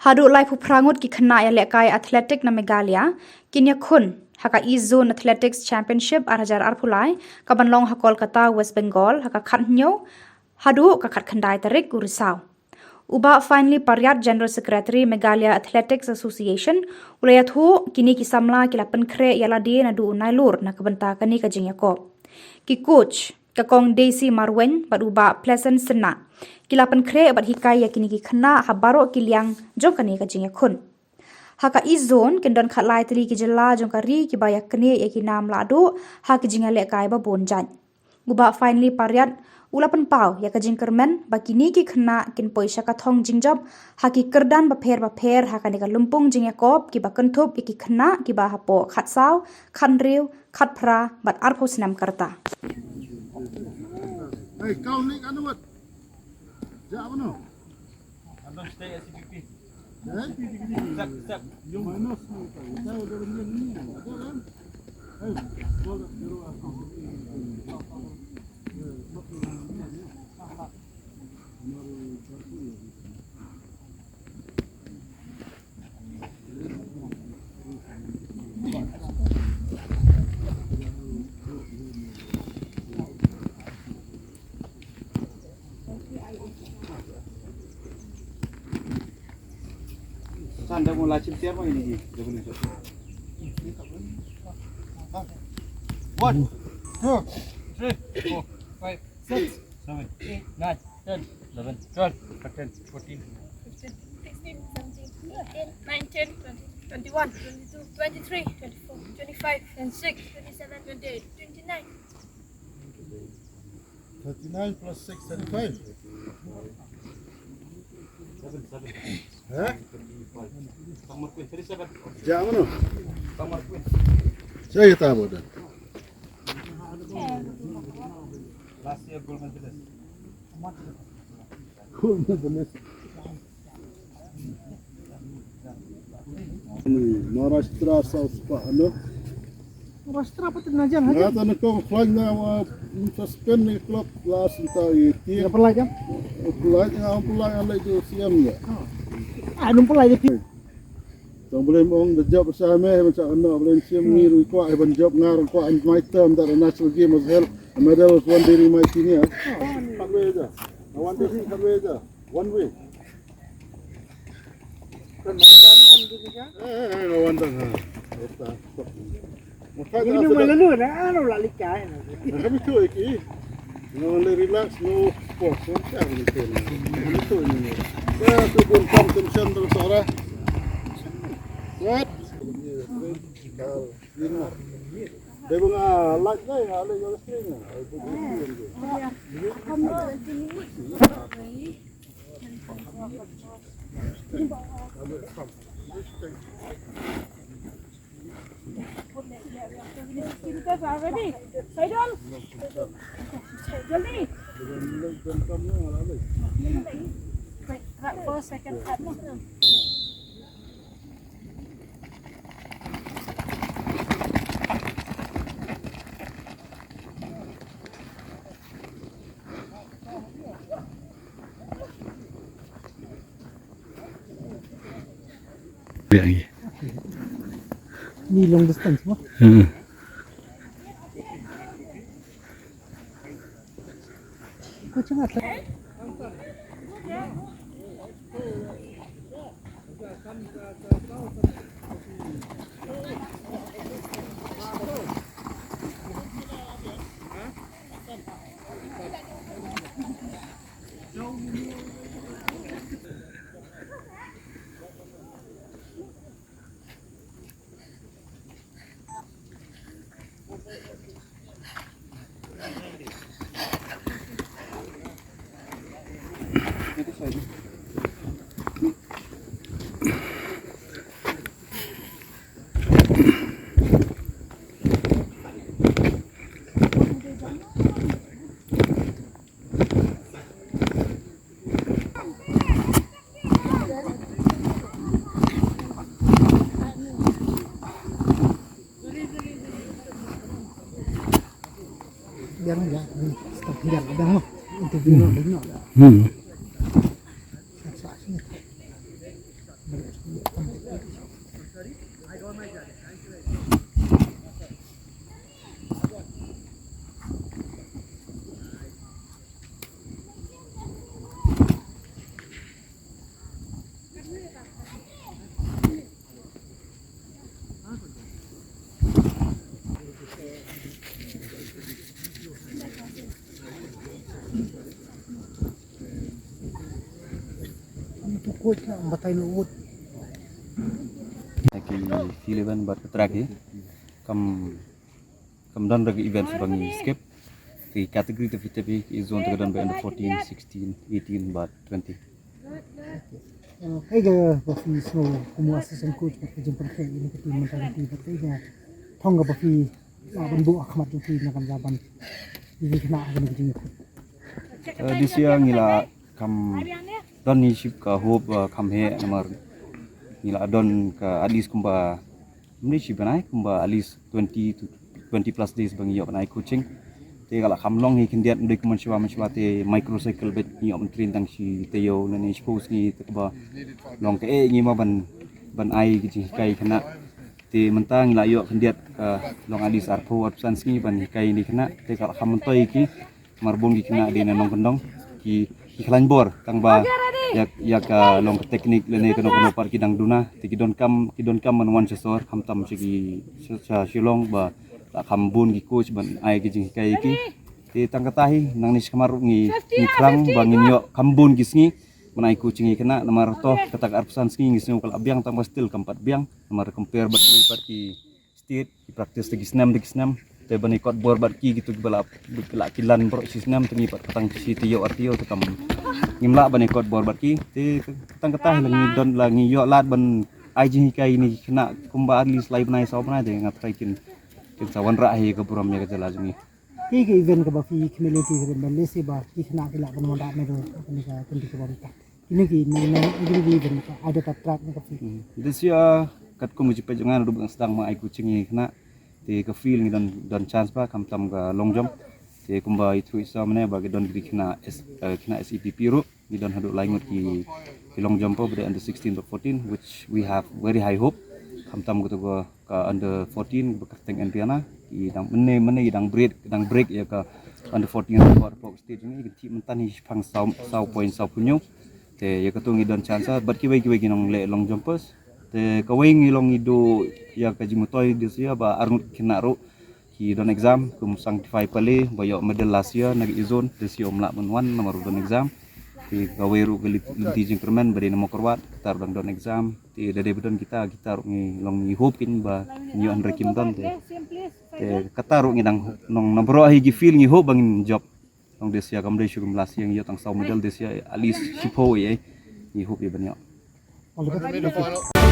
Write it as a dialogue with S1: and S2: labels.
S1: hadu lai phu prangut ki khna ya lekai athletic na Meghalaya kinya khun haka East Zone Athletics Championship 2024 kaban long ha Kolkata West Bengal haka khatnyo hadu ka khat khandai tarik urisau uba finally Paryat General Secretary Meghalaya Athletics Association ulayat hu kini ki samla ki lapan khre yala de na du nailur na kabanta kani ka jing yakop ki coach ka kong Daisy Marwen bat uba Pleasant Sena ki lapan khre bat hikai ya kini ki khna habaro ki liang jong kani ka jing yakun haka East Zone kendon khatlai tli ki jela jong kari ki bayak kani ya ki nam la do ha ki jinga le kai ba bon jan uba finally Paryat ulapan pau ya ka jing kermen bakini ki khna kin poisa ka thong jingjob haki kerdan ba pher haka ni ka lumpung jing yakop ki ba kanthop ki khna ki ba hapo khatsau khanriu khatphra bat arphos nam karta
S2: Hey, kau ni kan buat? Jauh mana?
S3: Anda stay at CPP.
S2: Step. Yung minus mo tayo. Tayo dalam ni. Ada kan? Hey, boleh biru aku.
S3: Anda mau lacim siapa ini? One, two, three, four, five, six, 7, 8, 9, 10, 11, 12, 13, 14,
S4: 15, 16, 17, 18, 19, 20, 21, 22, 23, 24, 25, 26, 27, 28, 29.
S2: 39 plus 6, 35.
S3: 7.
S2: Hah?
S3: Kamar queen, 37.
S2: Jauh mana?
S3: Kamar queen.
S2: Saya tahu dah.
S3: Last year gold medalist.
S2: Cool medalist. Maharashtra South ano?
S5: Maharashtra apa tu najan
S2: Nah,
S5: aja?
S2: tanah kau flying na suspend ni klub last kita itu.
S5: Yang pelai jam?
S2: Pulang yang lagi siam ya.
S5: Anum pelai je.
S2: Tong boleh mong the job bersama macam ano boleh siam ni kuat even job ngar kuat in my term that the national game was held a medal was one day in my team ya. Kamwe aja. One day sih kamwe aja. One way.
S5: Kan macam ni kan gitu kan?
S2: Lawan dah.
S5: Ini tu malu lu na, ano lah likai na.
S2: Kami tu iki. No relax, no sports, macam ni tu. Itu ini. Ya, tu pun competition terus orang. What? Dia bunga light dah, ada yang screen.
S4: Ready? Side on. Jaldi. Right for second time.
S5: Ni long distance mah. Kau cengat lah. Biar aja, stop biar dah mau interview nak. tu coach na batai no wood.
S3: Ki Fileban bat ketragi kam dan bagi event sebangi skip di kategori tapi zone terdan by under 14, 16, 18 but 20.
S5: Kai ga bafi so como assistant coach pat jemput ke ini ke tim mentality pat kai ga thong ga bafi ban bu akhmat tu na kan jaban ini kena ga ni jing.
S3: This year ngila kam don ni ship ka hope kam he namar ngila don ka at least kumba mni ship banai kumba at least 20 to 20 plus days bang yo banai coaching te kala kam long hi kindiat ndek man shwa te microcycle bet ni om train tang si te yo na ni suppose ni te ba long ke ngi ma ban ai ki kai khana te mentang la yo kindiat long adis arpo absan ski ban kai ni khana te kala kam toy ki marbon ki kena di nanong kendong ki iklan bor tang ba yak long teknik lene kono par kidang duna ti kidon kam man wan sesor kam tam sigi silong ba kam bun ki coach ban ai ki jing kai ki ti tang katahi nang nis kamar ngi krang bangin yo kam bun ki sngi ban ai coaching kena namar to katak arpsan sngi ngi snu kal abyang tang still kampat biang namar compare bat ki state ki practice di snam te bani kot bor bat ki gitu balap kilan bro sistem tengi pat patang si tiyo artio tekam ngimla bani kot bor bat ki te tang ketah langi don langi yo lat ban aji kai ni kena kumba atli slai banai sau banai de ngat trai kin sawan ra hi ke buram ya ke jalajungi
S5: Kai ga event ga bafi community ga ban lesi ba ki kena ga ban wanda me do ni ga kundi ka barita. Ini ki ni event ka ada track ni ka fi.
S3: This year kat ko muji pejangan du sedang ma ai kucing ni kena te ka feel ni don chance ba kam tam ga long jump te kumba itu isa mane bagi don gri kena SEPP ru ni don hadu laingot ki long jump ber under 16 to 14 which we have very high hope kam tam go ka under 14 bekateng Enpiana ki dang mene dang break ya ka under 14 for stage ni ki mentan hi phang sau point sau punyo te ya ka tu ngi don chance bat ki wei nong le long jumpers te kawai ngilong ido ya kajimutoi disia ba arnut kinaru ki don exam kum sanctify pale bayo medal last year nag izon desio mla menwan nomor don exam ti kawai ru geliti jingkerman bari namo korwat tar don exam ti dade bedon kita ru ngi long ngi hope kin ba nyu andre kim don te kataru ngi dang nong nabro hi gi feel ngi hope bangin job nong desia kam de syugum last year ngi tang sau medal desia at least sipo ye ngi hope ye banyo
S5: All the best.